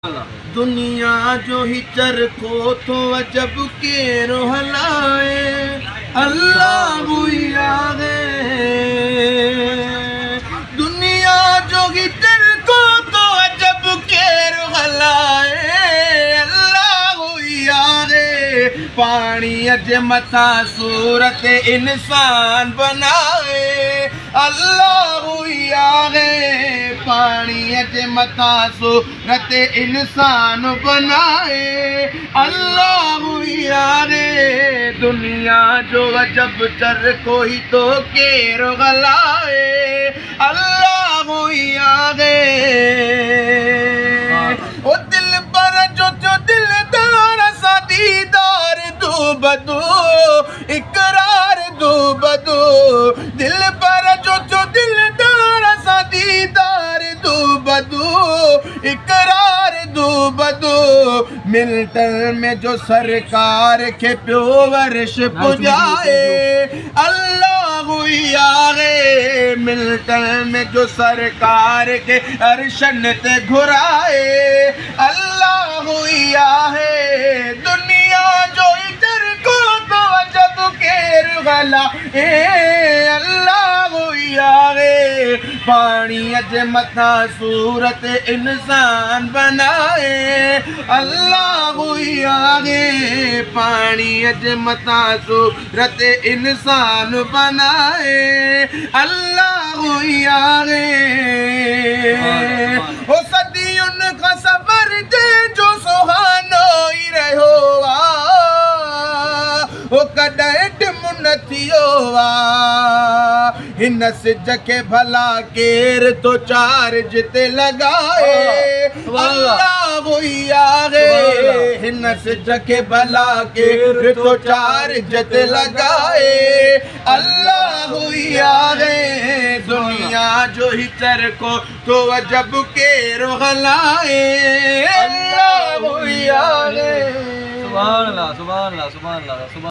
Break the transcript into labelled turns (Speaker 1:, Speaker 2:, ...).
Speaker 1: दुनिया जो ही चरखो तो अजब केरो हलाए अल्लाह यादे। दुनिया जो ही चरखो तो अजब केरो हलाए अल्लाह यादे। पानी अज मथा सूरत इंसान बनाए अल्लाह यादे। पानी अज मथा सूरत इंसान बनाए अल्लाह यारे। दुनिया जो अजब चरखो ही तो केरो गलाए अल्लाह यारे। ओ दिल पर जो दिलदार सा दीदार दो बदो इकरार दो बदो। दिल पर जो दिलदार सा दीदार दो बदो इकरार दो बदो। मिल्टन में जो सरकार के प्यो वर्ष पुजाए अल्लाह यारे। मिल्टन में जो सरकार के अर्शन ते घुराए अल्लाह यारे। दुनिया जो इधर को तो अजब केर गला अल्लाह यारे। पानी अज मथा सूरत इंसान बनाए अल्लाह यारे। पानी अज मथा सूरत इंसान बनाए अल्लाह यारे। ओ सदियुन का सफर दे जो सुहानो ही रहो ओ कॾहिं मुन थियो हिन सिज के भला केर तो चार्ज ते लगाए अल्लाह यारे। हिन सिज के भला केर तो चार्ज ते लगाए अल्लाह यारे। दुनिया जो ही चरखो तो अजब केरो हलाए अल्लाह यारे।
Speaker 2: सुभान अल्लाह सुभान अल्लाह सुभान अल्लाह सुभान।